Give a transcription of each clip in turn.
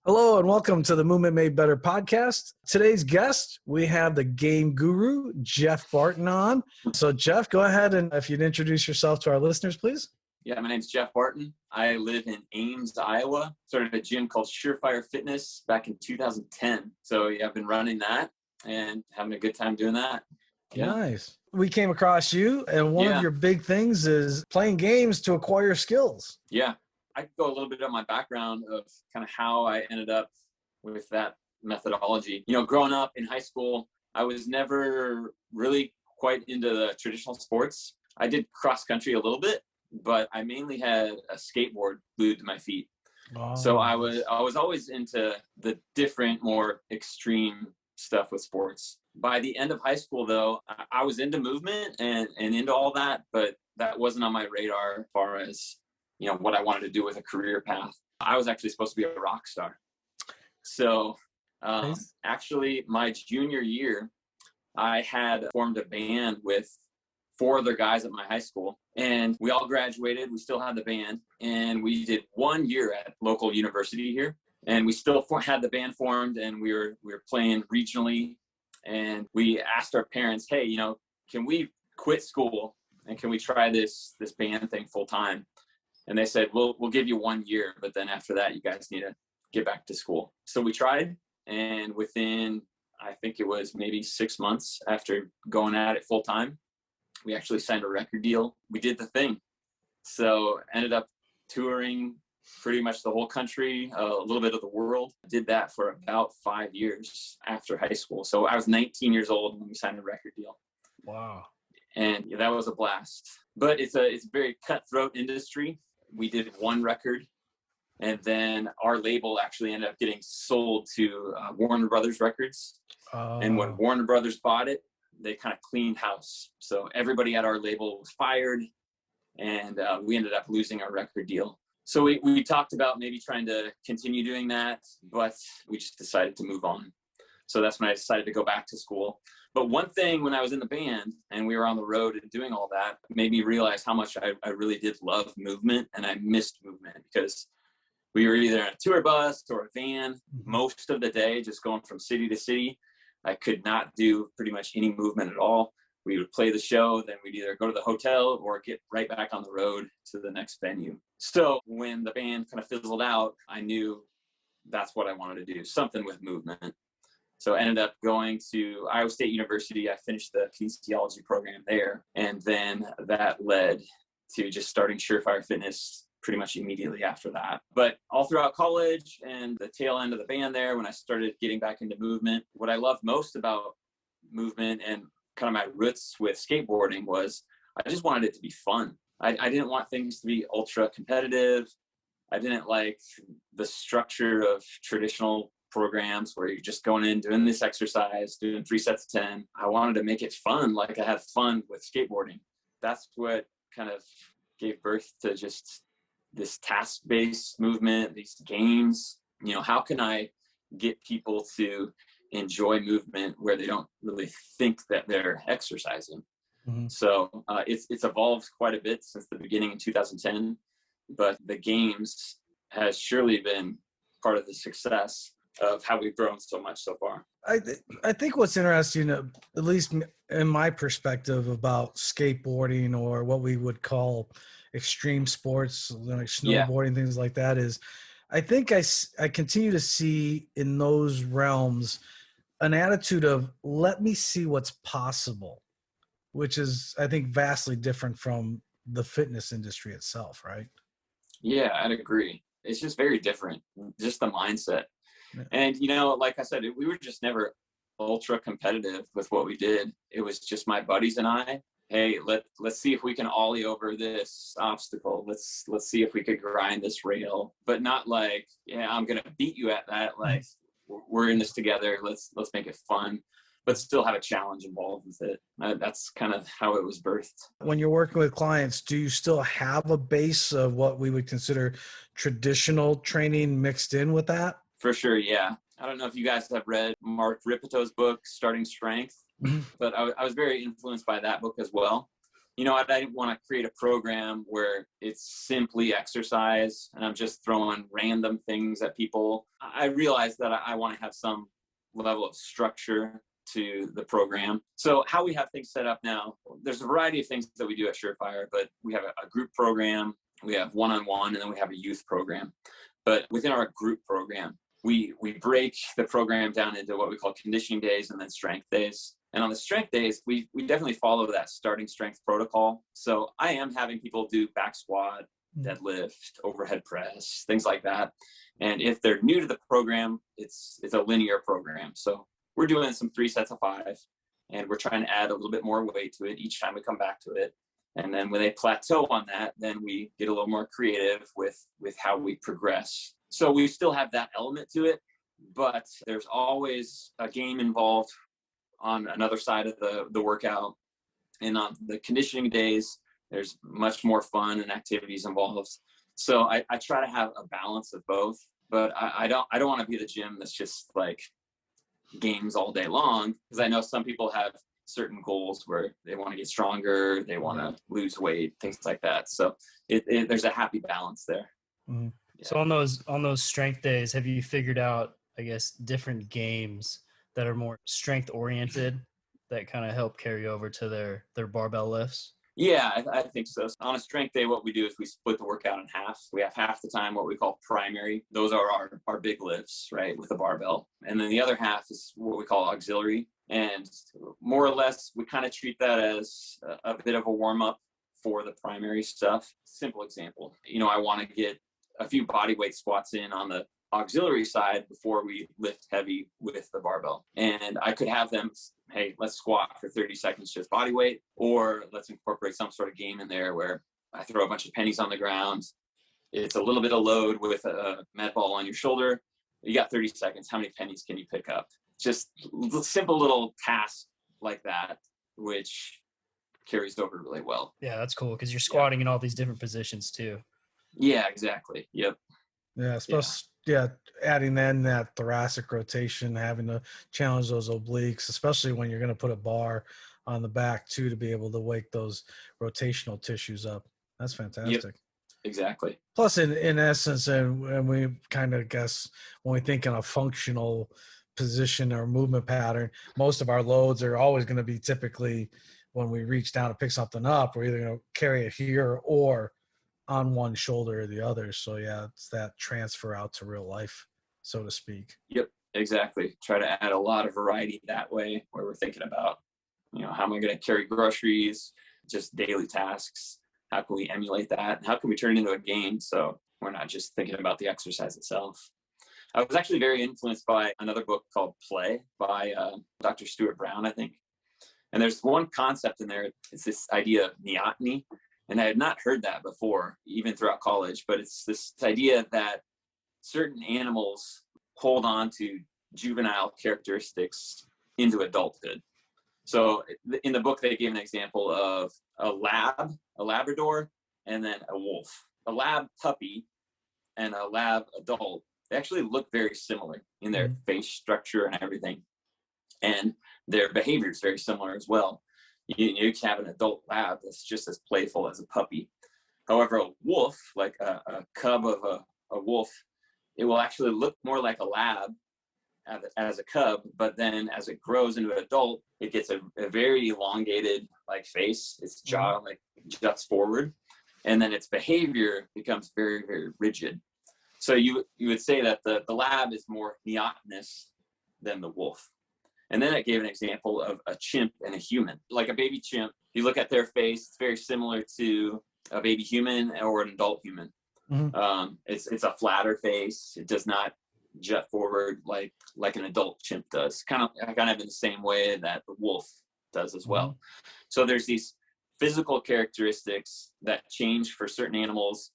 Hello and welcome to the Movement Made Better podcast. Today's guest, we have the game guru, Jeff Barton on. So Jeff, go ahead and if you'd introduce yourself to our listeners, please. Yeah, my name's Jeff Barton. I live in Ames, Iowa. Started a gym called Surefire Fitness back in 2010. So yeah, I've been running that and having a good time doing that. Yeah. Nice. We came across you and one of your big things is playing games to acquire skills. Yeah. I could go a little bit on my background of kind of how I ended up with that methodology. You know, growing up in high school, I was never really quite into the traditional sports. I did cross country a little bit, but I mainly had a skateboard glued to my feet. Oh. So I was always into the different, more extreme stuff with sports. By the end of high school, though, I was into movement and into all that, but that wasn't on my radar as far as, you know, what I wanted to do with a career path. I was actually supposed to be a rock star. So actually my junior year, I had formed a band with 4 other guys at my high school, and we all graduated. We still had the band, and we did 1 year at local university here, and we still had the band formed, and we were playing regionally. And we asked our parents, hey, you know, can we quit school and can we try this band thing full time? And they said, we'll give you 1 year, but then after that, you guys need to get back to school. So we tried, and within, I think it was maybe 6 months after going at it full time, we actually signed a record deal. We did the thing. So ended up touring pretty much the whole country, a little bit of the world. Did that for about 5 years after high school. So I was 19 years old when we signed a record deal. Wow. And that was a blast. But it's a very cutthroat industry. We did 1 record, and then our label actually ended up getting sold to Warner Brothers Records. And when Warner Brothers bought it, they kind of cleaned house. So everybody at our label was fired, and we ended up losing our record deal. So we talked about maybe trying to continue doing that, but we just decided to move on. So that's when I decided to go back to school. But one thing when I was in the band and we were on the road and doing all that made me realize how much I really did love movement, and I missed movement because we were either in a tour bus or a van most of the day, just going from city to city. I could not do pretty much any movement at all. We would play the show, then we'd either go to the hotel or get right back on the road to the next venue. So when the band kind of fizzled out, I knew that's what I wanted to do, something with movement. So I ended up going to Iowa State University. I finished the kinesiology program there. And then that led to just starting Surefire Fitness pretty much immediately after that. But all throughout college and the tail end of the band there, when I started getting back into movement, what I loved most about movement and kind of my roots with skateboarding was I just wanted it to be fun. I didn't want things to be ultra competitive. I didn't like the structure of traditional programs where you're just going in, doing this exercise, doing 3 sets of 10. I wanted to make it fun, like I had fun with skateboarding. That's what kind of gave birth to just this task-based movement, these games. You know, how can I get people to enjoy movement where they don't really think that they're exercising? Mm-hmm. So it's evolved quite a bit since the beginning in 2010, but the games has surely been part of the success of how we've grown so much so far. I think what's interesting, at least in my perspective about skateboarding or what we would call extreme sports, like snowboarding, things like that, is I think I continue to see in those realms an attitude of let me see what's possible, which is, I think, vastly different from the fitness industry itself, right? Yeah, I'd agree. It's just very different, just the mindset. And, you know, like I said, we were just never ultra competitive with what we did. It was just my buddies and I, hey, let's see if we can ollie over this obstacle. Let's see if we could grind this rail, but not like, yeah, I'm going to beat you at that. Like, we're in this together. Let's make it fun, but still have a challenge involved with it. That's kind of how it was birthed. When you're working with clients, do you still have a base of what we would consider traditional training mixed in with that? For sure, yeah. I don't know if you guys have read Mark Ripeto's book, Starting Strength, but I was very influenced by that book as well. I didn't want to create a program where it's simply exercise and I'm just throwing random things at people. I realized that I want to have some level of structure to the program. So how we have things set up now, there's a variety of things that we do at Surefire, but we have a group program, we have one-on-one, and then we have a youth program. But within our group program, we break the program down into what we call conditioning days and then strength days. And on the strength days, we definitely follow that starting strength protocol. So I am having people do back squat, deadlift, overhead press, things like that. And if they're new to the program, it's a linear program. So we're doing some 3 sets of 5, and we're trying to add a little bit more weight to it each time we come back to it. And then when they plateau on that, then we get a little more creative with how we progress. So we still have that element to it, but there's always a game involved on another side of the workout. And on the conditioning days, there's much more fun and activities involved. So I try to have a balance of both, but I don't want to be the gym that's just like games all day long, because I know some people have certain goals where they want to get stronger, they want to lose weight, things like that. So there's a happy balance there. Mm-hmm. Yeah. So on those strength days, have you figured out, I guess, different games that are more strength oriented that kind of help carry over to their barbell lifts? Yeah, I think so. On a strength day, what we do is we split the workout in half. We have half the time what we call primary. Those are our big lifts, right, with the barbell. And then the other half is what we call auxiliary. And more or less, we kind of treat that as a bit of a warm-up for the primary stuff. Simple example. I want to get a few body weight squats in on the auxiliary side before we lift heavy with the barbell. And I could have them, hey, let's squat for 30 seconds, just body weight, or let's incorporate some sort of game in there where I throw a bunch of pennies on the ground. It's a little bit of load with a med ball on your shoulder. You got 30 seconds. How many pennies can you pick up? Just simple little tasks like that, which carries over really well. Yeah, that's cool because you're squatting in all these different positions too. Yeah, exactly. Yep. Yeah, adding in that thoracic rotation, having to challenge those obliques, especially when you're going to put a bar on the back too, to be able to wake those rotational tissues up. That's fantastic. Yep, exactly. Plus, in essence, and we kind of guess when we think in a functional position or movement pattern, most of our loads are always going to be typically when we reach down to pick something up, we're either going to carry it here or on one shoulder or the other. So yeah, it's that transfer out to real life, so to speak. Yep, exactly. Try to add a lot of variety that way, where we're thinking about, how am I going to carry groceries, just daily tasks? How can we emulate that? How can we turn it into a game so we're not just thinking about the exercise itself? I was actually very influenced by another book called Play by Dr. Stuart Brown, I think. And there's one concept in there. It's this idea of neoteny. And I had not heard that before, even throughout college, but it's this idea that certain animals hold on to juvenile characteristics into adulthood. So in the book, they gave an example of a Labrador, and then a wolf. A lab puppy and a lab adult, they actually look very similar in their face structure and everything. And their behavior is very similar as well. You can have an adult lab that's just as playful as a puppy. However, a wolf, like a cub of a wolf, it will actually look more like a lab as a cub, but then as it grows into an adult, it gets a very elongated like face. Its jaw like juts forward, and then its behavior becomes very, very rigid. So you would say that the lab is more neotenous than the wolf. And then it gave an example of a chimp and a human. Like a baby chimp, you look at their face, it's very similar to a baby human or an adult human. Mm-hmm. It's a flatter face. It does not jut forward like an adult chimp does. Kind of in the same way that the wolf does as well. Mm-hmm. So there's these physical characteristics that change for certain animals,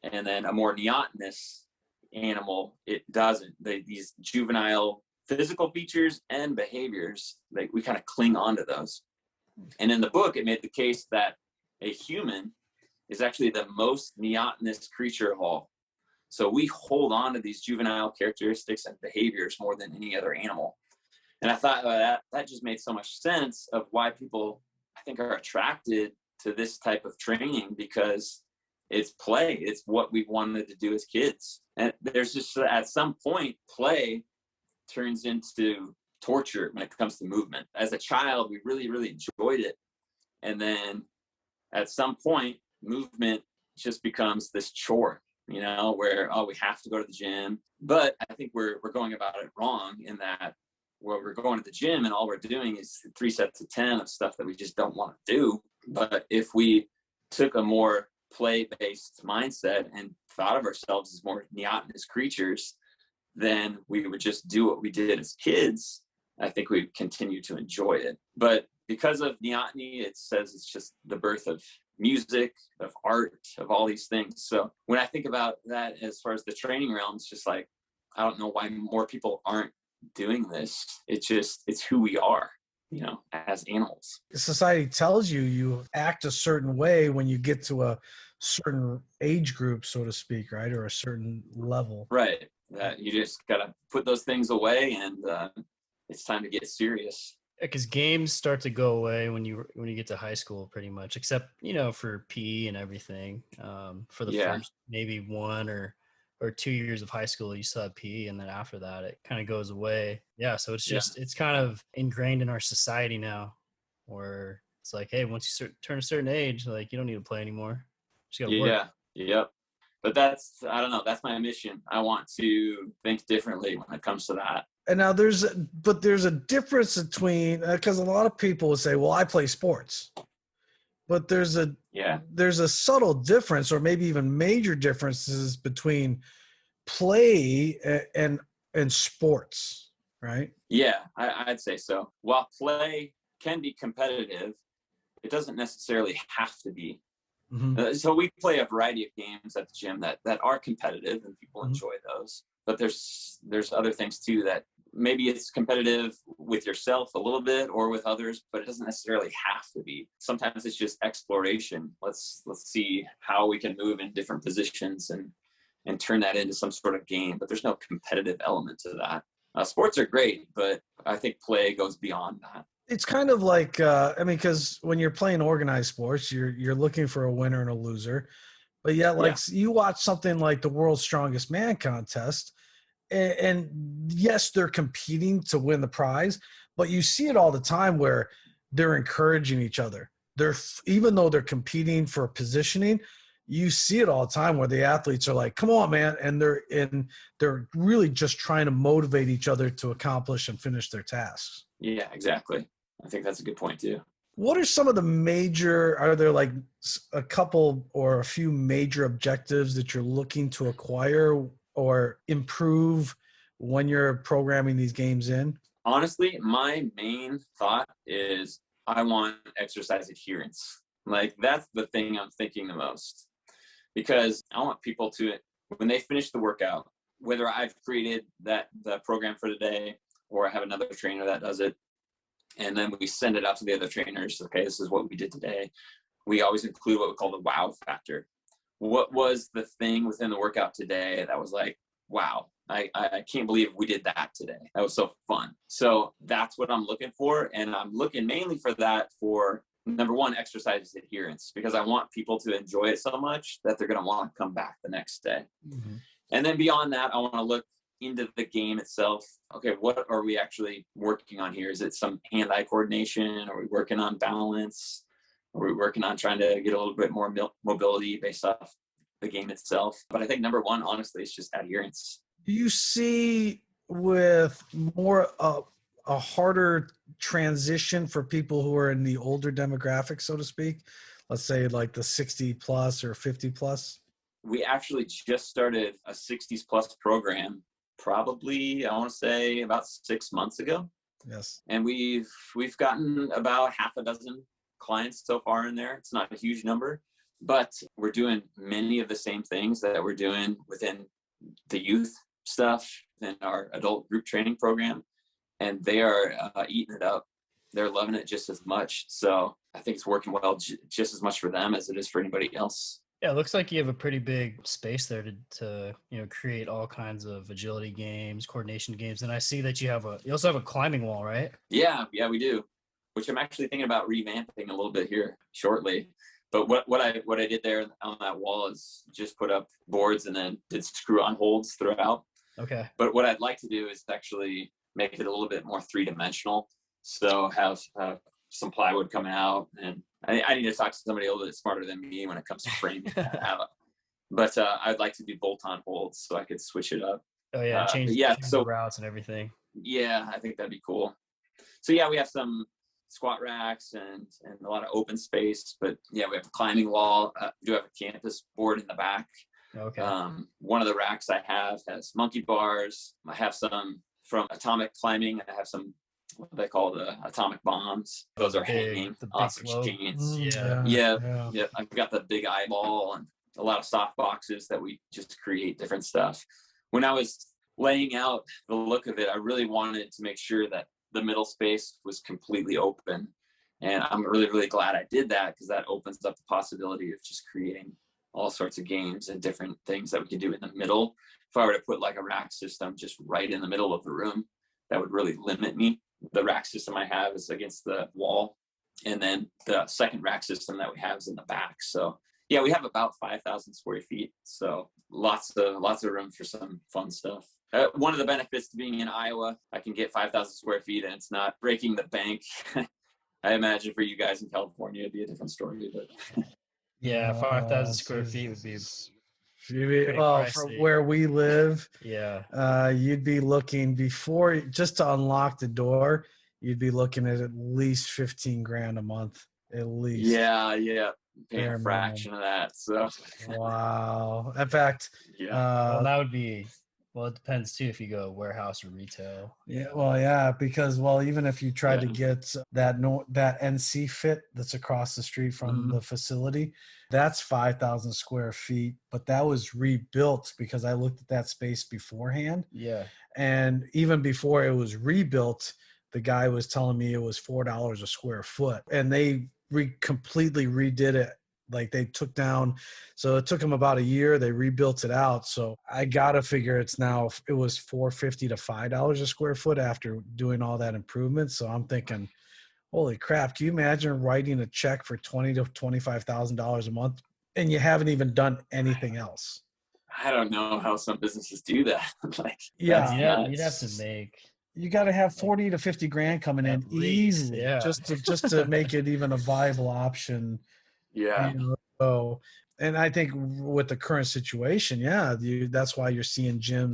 and then a more neotenous animal, it doesn't. These juvenile physical features and behaviors, we kind of cling on to those. And in the book, it made the case that a human is actually the most neotenous creature of all. So we hold on to these juvenile characteristics and behaviors more than any other animal. And I thought that just made so much sense of why people, I think, are attracted to this type of training because it's play. It's what we wanted to do as kids. And there's just, at some point, play turns into torture when it comes to movement. As a child, we really, really enjoyed it. And then at some point, movement just becomes this chore, you know, where, oh, we have to go to the gym. But I think we're going about it wrong in that, well, we're going to the gym and all we're doing is 3 sets of 10 of stuff that we just don't want to do. But if we took a more play-based mindset and thought of ourselves as more neotenous creatures, then we would just do what we did as kids. I think we'd continue to enjoy it. But because of neoteny, it says it's just the birth of music, of art, of all these things. So when I think about that as far as the training realm, it's just like, I don't know why more people aren't doing this. It's who we are, you know, as animals. Society tells you you act a certain way when you get to a certain age group, so to speak, right? Or a certain level. Right. You just got to put those things away and it's time to get serious. Because games start to go away when you get to high school, pretty much, except, you know, for PE and everything. For the first maybe 1 or 2 years of high school, you still have PE, and then after that, it kind of goes away. Yeah, so it's just it's kind of ingrained in our society now, where it's like, hey, once you turn a certain age, like you don't need to play anymore. Just gotta work. Yep. But I don't know. That's my mission. I want to think differently when it comes to that. And now there's a difference between, because a lot of people will say, well, I play sports, but there's a subtle difference, or maybe even major differences between play and sports, right? Yeah, I'd say so. While play can be competitive, it doesn't necessarily have to be. Mm-hmm. So we play a variety of games at the gym that are competitive, and people enjoy those. But there's other things too that maybe it's competitive with yourself a little bit or with others, but it doesn't necessarily have to be. Sometimes it's just exploration. Let's see how we can move in different positions and turn that into some sort of game. But there's no competitive element to that. Sports are great, but I think play goes beyond that. It's kind of like, because when you're playing organized sports, you're looking for a winner and a loser. But yet, you watch something like the World's Strongest Man contest, and yes, they're competing to win the prize, but you see it all the time where they're encouraging each other. Even though they're competing for positioning, you see it all the time where the athletes are like, come on, man. And they're really just trying to motivate each other to accomplish and finish their tasks. Yeah, exactly. I think that's a good point too. What are some of are there like a couple or a few major objectives that you're looking to acquire or improve when you're programming these games in? Honestly, my main thought is I want exercise adherence. Like, that's the thing I'm thinking the most, because I want people to, when they finish the workout, whether I've created the program for the day or I have another trainer that does it, and then we send it out to the other trainers. Okay, this is what we did today. We always include what we call the wow factor. What was the thing within the workout today that was like, wow, I can't believe we did that today. That was so fun. So that's what I'm looking for. And I'm looking mainly for that for, number one, exercise adherence, because I want people to enjoy it so much that they're going to want to come back the next day. Mm-hmm. And then beyond that, I want to look into the game itself. Okay, what are we actually working on here? Is it some hand-eye coordination? Are we working on balance? Are we working on trying to get a little bit more mobility based off the game itself? But I think number one, honestly, is just adherence. Do you see with more a harder transition for people who are in the older demographic, so to speak? Let's say like the 60 plus or 50 plus? We actually just started a 60s plus program, probably, I want to say about 6 months ago. Yes. And we've gotten about half a dozen clients so far in there. It's not a huge number, but we're doing many of the same things that we're doing within the youth stuff in our adult group training program. And they are eating it up. They're loving it just as much. So I think it's working well just as much for them as it is for anybody else. Yeah, it looks like you have a pretty big space there to create all kinds of agility games, coordination games, and I see that you also have a climbing wall, right? Yeah, we do. Which I'm actually thinking about revamping a little bit here shortly. But what I did there on that wall is just put up boards and then did screw on holds throughout. Okay. But what I'd like to do is actually make it a little bit more 3-dimensional. So have some plywood coming out, and I need to talk to somebody a little bit smarter than me when it comes to framing. But I'd like to do bolt-on holds so I could switch it up. Oh yeah, change the routes and everything. Yeah, I think that'd be cool. So yeah, we have some squat racks and a lot of open space, but yeah, we have a climbing wall. We do have a campus board in the back. Okay. One of the racks I have has monkey bars. I have some from atomic climbing. I have some what they call the atomic bombs. Those are hanging off of chains. Yeah. I've got the big eyeball and a lot of soft boxes that we just create different stuff. When I was laying out the look of it, I really wanted to make sure that the middle space was completely open. And I'm really, really glad I did that, because that opens up the possibility of just creating all sorts of games and different things that we can do in the middle. If I were to put like a rack system just right in the middle of the room, that would really limit me. The rack system I have is against the wall. And then the second rack system that we have is in the back. So yeah, we have about 5,000 square feet. So lots of room for some fun stuff. One of the benefits to being in Iowa, I can get 5,000 square feet and it's not breaking the bank. I imagine for you guys in California, it'd be a different story, but yeah, 5,000 square feet would be from where we live. Yeah. You'd be looking before, just to unlock the door, you'd be looking at least 15 grand a month, at least. Yeah. Paying a fraction of that. So wow. In fact, well, that would be, well, it depends too if you go warehouse or retail. Yeah, well, yeah, because even if you try to get that NC Fit that's across the street from the facility, that's 5,000 square feet, but that was rebuilt because I looked at that space beforehand. Yeah. And even before it was rebuilt, the guy was telling me it was $4 a square foot, and they completely redid it. Like they took down, so it took them about a year. They rebuilt it out. So I gotta figure it was $4.50 to $5 a square foot after doing all that improvement. So I'm thinking, holy crap! Can you imagine writing a check for $20,000 to $25,000 a month, and you haven't even done anything else? I don't know how some businesses do that. You'd have to make. You got to have 40 to 50 grand coming in easily, just to make it even a viable option. Yeah. So, and I think with the current situation, that's why you're seeing gym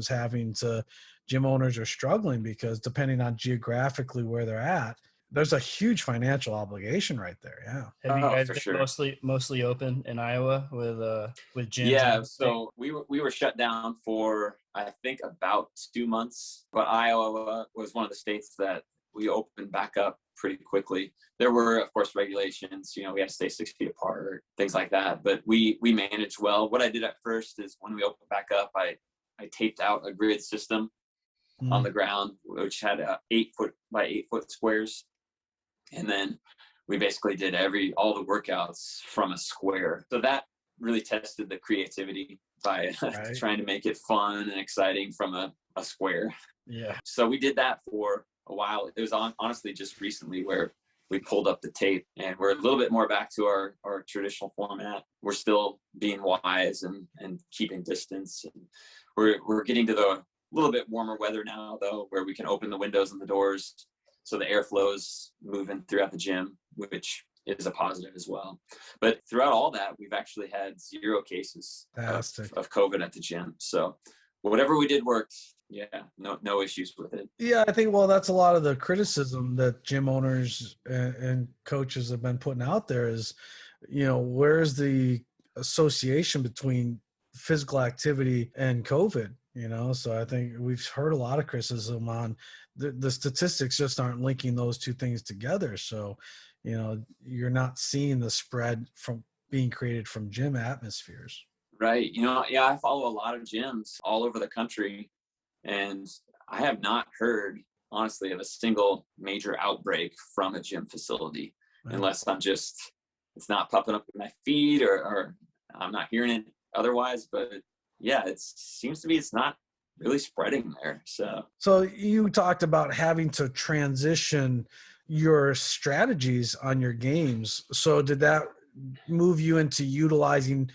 owners are struggling, because depending on geographically where they're at, there's a huge financial obligation right there. Yeah. Have you guys been mostly open in Iowa with gyms? Yeah. So we were shut down for, I think, about 2 months, but Iowa was one of the states that we opened back up pretty quickly. There were, of course, regulations, we had to stay 6 feet apart, things like that, but we managed well. What I did at first is when we opened back up, I taped out a grid system on the ground, which had 8 foot by 8 foot squares. And then we basically did all the workouts from a square. So that really tested the creativity by trying to make it fun and exciting from a square. Yeah. So we did that for a while. It was honestly just recently where we pulled up the tape, and we're a little bit more back to our traditional format. We're still being wise and keeping distance. And we're getting to the little bit warmer weather now, though, where we can open the windows and the doors so the airflow's moving throughout the gym, which is a positive as well. But throughout all that, we've actually had 0 cases of COVID at the gym. So whatever we did worked. Yeah, no issues with it. Yeah, I think, that's a lot of the criticism that gym owners and coaches have been putting out there is, where's the association between physical activity and COVID? So I think we've heard a lot of criticism on the statistics just aren't linking those two things together. So, you're not seeing the spread from being created from gym atmospheres. Right. I follow a lot of gyms all over the country, and I have not heard, honestly, of a single major outbreak from a gym facility, unless it's not popping up in my feed or I'm not hearing it otherwise. But yeah, it seems to be it's not really spreading there. So you talked about having to transition your strategies on your games. So did that move you into utilizing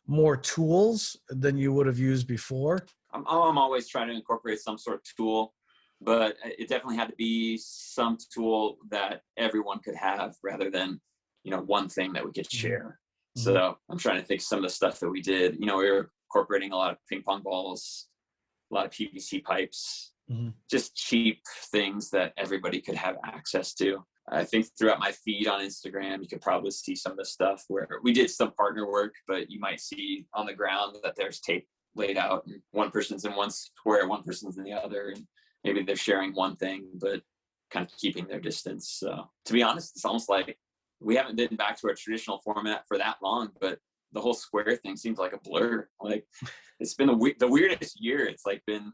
more tools than you would have used before? I'm always trying to incorporate some sort of tool, but it definitely had to be some tool that everyone could have rather than, one thing that we could share. Mm-hmm. So I'm trying to think some of the stuff that we did. We were incorporating a lot of ping pong balls, a lot of PVC pipes, just cheap things that everybody could have access to. I think throughout my feed on Instagram, you could probably see some of the stuff where we did some partner work, but you might see on the ground that there's tape laid out and one person's in one square, one person's in the other, and maybe they're sharing one thing, but kind of keeping their distance. So to be honest, it's almost like we haven't been back to our traditional format for that long, but the whole square thing seems like a blur. Like it's been the weirdest year. It's like been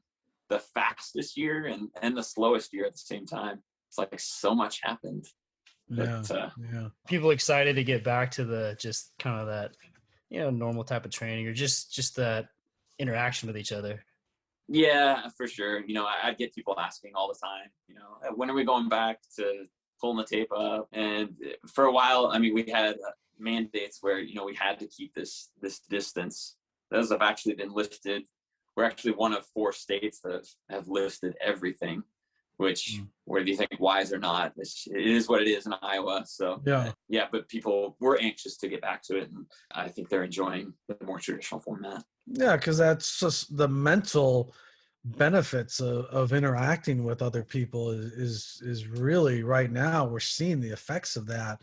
the fastest year and the slowest year at the same time. It's like so much happened. But, people excited to get back to the just kind of that, normal type of training or just that interaction with each other. Yeah, for sure. I'd get people asking all the time, when are we going back to pulling the tape up? And for a while, I mean, we had mandates where, we had to keep this distance. Those have actually been lifted. We're actually one of 4 states that have lifted everything, which whether you think wise or not, it is what it is in Iowa. So yeah, but people were anxious to get back to it. And I think they're enjoying the more traditional format. Yeah, because that's just the mental benefits of interacting with other people is really right now we're seeing the effects of that,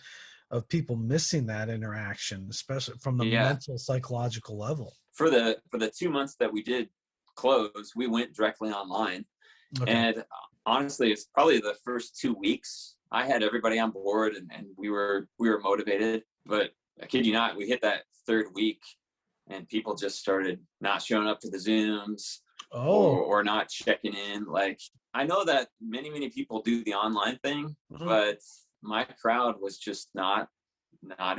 of people missing that interaction, especially from the mental psychological level. For the 2 months that we did close, we went directly online. Okay. And honestly, it's probably the first 2 weeks I had everybody on board and we were motivated, but I kid you not, we hit that 3rd week and people just started not showing up to the Zooms or not checking in. Like, I know that many people do the online thing, but my crowd was just not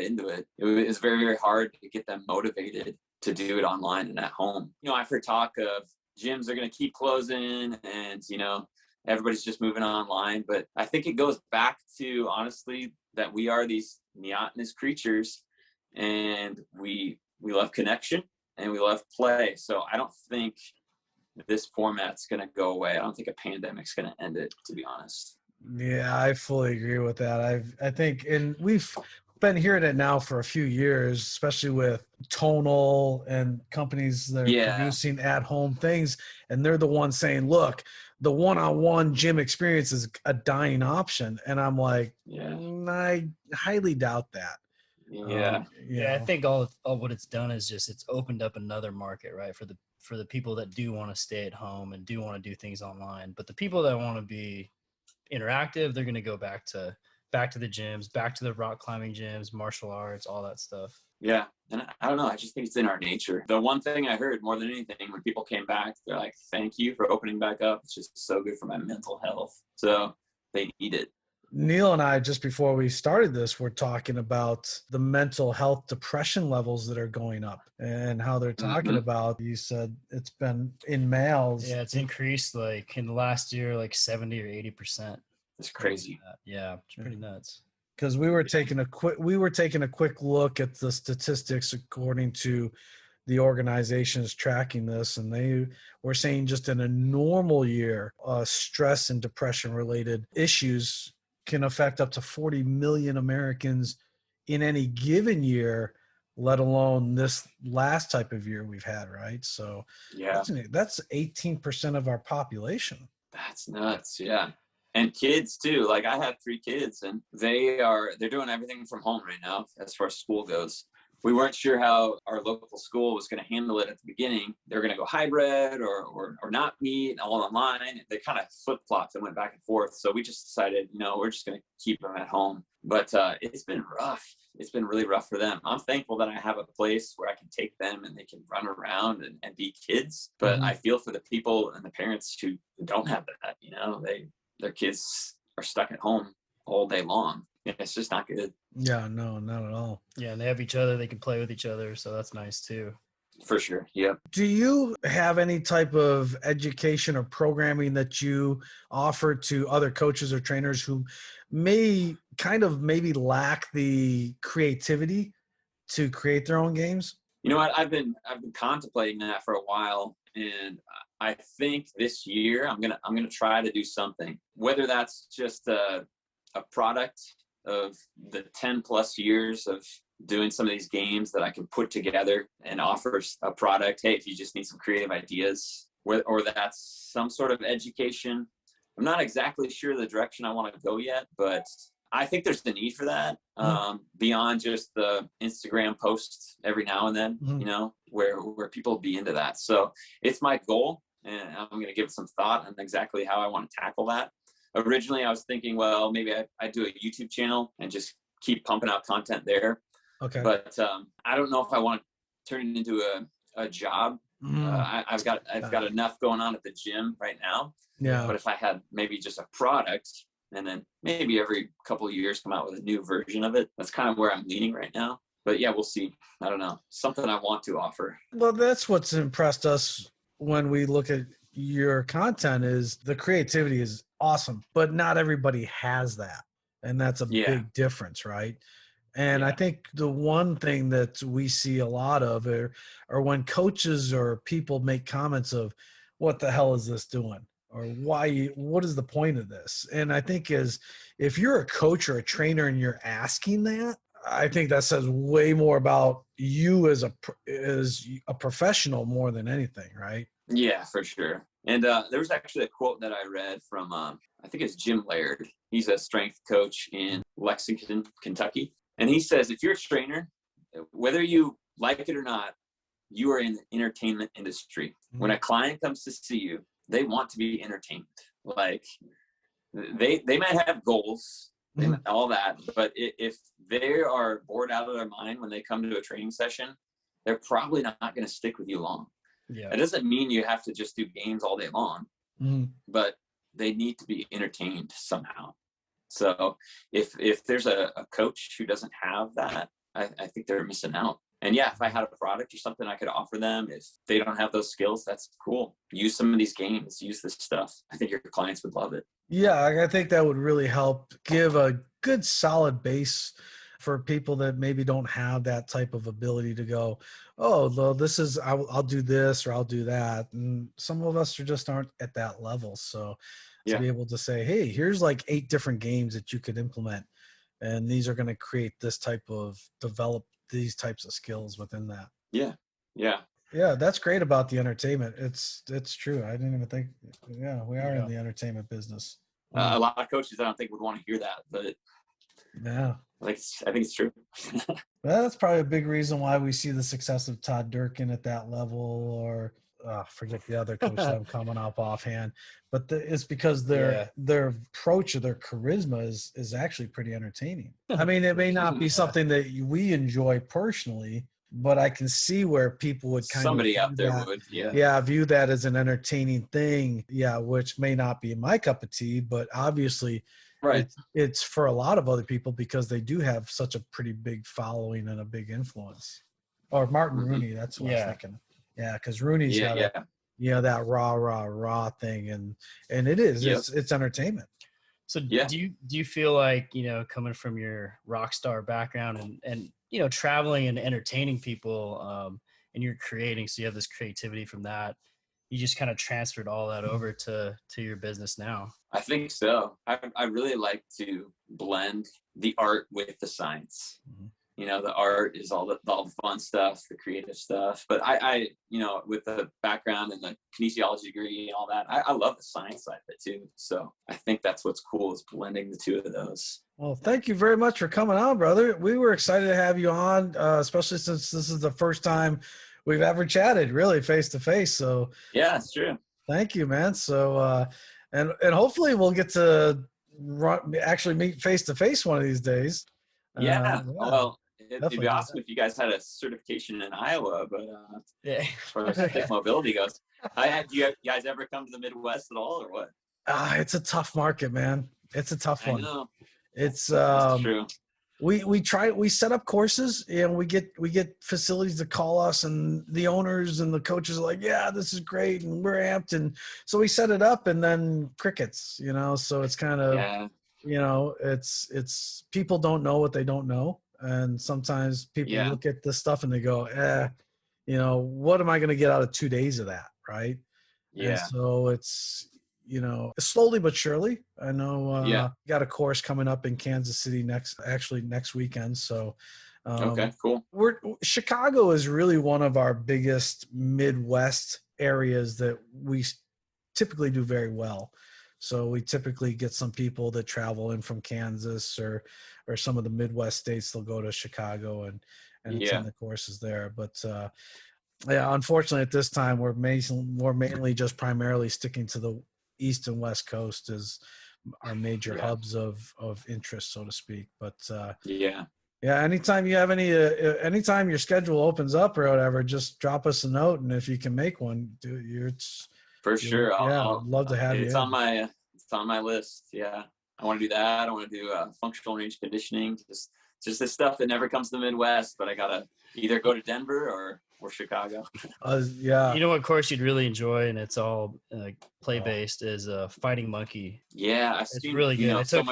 into it. It was very, very hard to get them motivated to do it online and at home. I've heard talk of gyms are going to keep closing and, everybody's just moving online. But I think it goes back to, honestly, that we are these neotenous creatures and we love connection and we love play. So I don't think this format's going to go away. I don't think a pandemic's going to end it, to be honest. Yeah, I fully agree with that. I think, and we've been hearing it now for a few years, especially with Tonal and companies that are producing at-home things, and they're the ones saying, look, the one-on-one gym experience is a dying option. And I'm like, I highly doubt that. I think all what it's done is just it's opened up another market, right, for the people that do want to stay at home and do want to do things online. But the people that want to be interactive, they're going to go back to the gyms, back to the rock climbing gyms, martial arts, all that stuff. Yeah. And I don't know. I just think it's in our nature. The one thing I heard more than anything when people came back, they're like, thank you for opening back up. It's just so good for my mental health. So they need it. Neil and I, just before we started this, were talking about the mental health depression levels that are going up and how they're talking about, you said it's been in males. Yeah, it's increased like in the last year, like 70 or 80%. It's crazy. Yeah, it's pretty nuts. Because we were taking a quick look at the statistics according to the organizations tracking this, and they were saying just in a normal year, stress and depression related issues can affect up to 40 million Americans in any given year, let alone this last type of year we've had, right? So that's 18% of our population. That's nuts. Yeah. And kids too. Like I have 3 kids and they're doing everything from home right now as far as school goes. We weren't sure how our local school was going to handle it at the beginning. They're going to go hybrid or not meet all online. They kind of flip-flopped and went back and forth. So we just decided, we're just going to keep them at home. But it's been rough. It's been really rough for them. I'm thankful that I have a place where I can take them and they can run around and be kids. But I feel for the people and the parents who don't have that, their kids are stuck at home all day long. It's just not good. Yeah, no, not at all. Yeah, and they have each other. They can play with each other. So that's nice too. For sure. Yep. Do you have any type of education or programming that you offer to other coaches or trainers who maybe lack the creativity to create their own games? You know what? I've been contemplating that for a while, and I think this year I'm gonna try to do something. Whether that's just a product of the 10 plus years of doing some of these games that I can put together and offer a product. Hey, if you just need some creative ideas, or that's some sort of education. I'm not exactly sure the direction I want to go yet, but I think there's the need for that, beyond just the Instagram posts every now and then, you know, where people be into that. So it's my goal, and I'm going to give it some thought on exactly how I want to tackle that. Originally, I was thinking, well, maybe I do a YouTube channel and just keep pumping out content there. Okay. But I don't know if I want to turn it into a job. I've got enough going on at the gym right now. Yeah. But if I had maybe just a product, and then maybe every couple of years come out with a new version of it, that's kind of where I'm leaning right now. But yeah, we'll see. I don't know. Something I want to offer. Well, that's what's impressed us when we look at your content is the creativity is awesome, but not everybody has that. And that's a big difference, right? And I think the one thing that we see a lot of are when coaches or people make comments of, what the hell is this doing? Or what is the point of this? And I think if you're a coach or a trainer and you're asking that, I think that says way more about you as a professional more than anything, right? Yeah, for sure. And there was actually a quote that I read from, I think it's Jim Laird. He's a strength coach in Lexington, Kentucky. And he says, if you're a trainer, whether you like it or not, you are in the entertainment industry. When a client comes to see you, they want to be entertained. Like they might have goals and all that, but if they are bored out of their mind when they come to a training session, they're probably not going to stick with you long. Yeah. It doesn't mean you have to just do games all day long, but they need to be entertained somehow. So if there's a coach who doesn't have that, I think they're missing out. And yeah, if I had a product or something I could offer them, if they don't have those skills, that's cool. Use some of these games, use this stuff. I think your clients would love it. Yeah, I think that would really help give a good solid base for people that maybe don't have that type of ability to go, oh, well, I'll do this or I'll do that. And some of us just aren't at that level. So to be able to say, hey, here's like 8 different games that you could implement. And these are going to create this type of develop these types of skills within that. Yeah. Yeah, that's great about the entertainment. It's true. I didn't even think. Yeah, we are in the entertainment business. A lot of coaches, I don't think, would want to hear that, but yeah, I think it's true. Well, that's probably a big reason why we see the success of Todd Durkin at that level, or forget the other coach that I'm coming up offhand. But it's because their approach or their charisma is actually pretty entertaining. I mean, it may not be something that we enjoy personally, but I can see where people would somebody out there would view that as an entertaining thing, which may not be my cup of tea, but obviously it's for a lot of other people because they do have such a pretty big following and a big influence. Or Martin Rooney, that's what I was thinking. Yeah, because Rooney's got that raw thing, and it is it's entertainment. So do you feel like, coming from your rock star background and traveling and entertaining people, and you're creating, so you have this creativity from that, you just kind of transferred all that over to your business now? I think so. I really like to blend the art with the science. The art is all the fun stuff, the creative stuff. But I with the background and the kinesiology degree and all that, I love the science side of it too. So I think that's what's cool, is blending the two of those. Well, thank you very much for coming on, brother. We were excited to have you on, especially since this is the first time we've ever chatted really face to face. So yeah, it's true. Thank you, man. So and hopefully we'll get to actually meet face to face one of these days. Well, it'd be awesome if you guys had a certification in Iowa, but as far as thick mobility goes, do you guys ever come to the Midwest at all, or what? It's a tough market, man. It's a tough one. I know. It's true. We set up courses, and we get facilities to call us, and the owners and the coaches are like, yeah, this is great, and we're amped, and so we set it up, and then crickets, so it's kind of it's people don't know what they don't know. And sometimes people Yeah. look at this stuff and they go, you know, what am I going to get out of 2 days of that? Right. And Yeah. so it's, you know, slowly but surely. I know got a course coming up in Kansas City next weekend. So Okay, cool. Chicago is really one of our biggest Midwest areas that we typically do very well. So we typically get some people that travel in from Kansas or some of the Midwest states. They'll go to Chicago and attend the courses there. But yeah, unfortunately at this time we're mainly just primarily sticking to the East and West Coast as our major hubs of interest, so to speak. But yeah, anytime you have anytime your schedule opens up or whatever, just drop us a note, and if you can make one, for sure. I'd love to have you. It's on my list. Yeah, I want to do that. I want to do functional range conditioning. Just this stuff that never comes to the Midwest, but I gotta either go to Denver or Chicago. Yeah. You know what course you'd really enjoy, and it's all play based, is Fighting Monkey. Yeah, it's really good. I took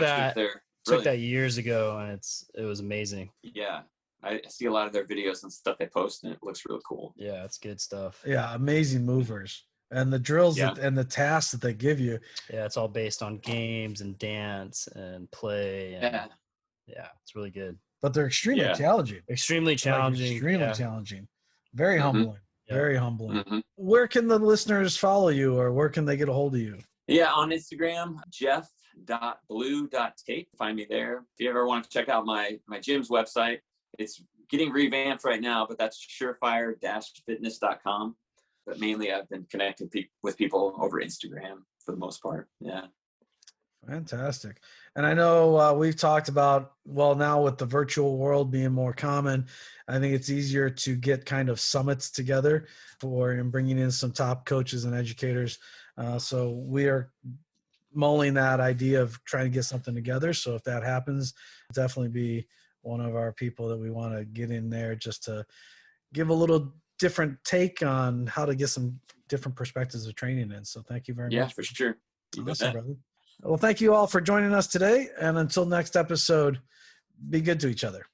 took that years ago, and it was amazing. Yeah, I see a lot of their videos and stuff they post, and it looks really cool. Yeah, it's good stuff. Yeah, amazing movers. And the drills and the tasks that they give you. Yeah, it's all based on games and dance and play. And, yeah, it's really good. But they're extremely challenging. Extremely challenging. Extremely challenging. Very humbling. Yeah. Very humbling. Where can the listeners follow you, or where can they get a hold of you? Yeah, on Instagram, jeff.blue.tape. Find me there. If you ever want to check out my gym's website, it's getting revamped right now, but that's surefire-fitness.com. But mainly I've been connecting with people over Instagram for the most part. Yeah. Fantastic. And I know we've talked about, well, now with the virtual world being more common, I think it's easier to get kind of summits together and bringing in some top coaches and educators. So we are mulling that idea of trying to get something together. So if that happens, definitely be one of our people that we want to get in there just to give a little different take on how to get some different perspectives of training in. So thank you very much. Yeah, for sure. Awesome, brother. Well, thank you all for joining us today. And until next episode, be good to each other.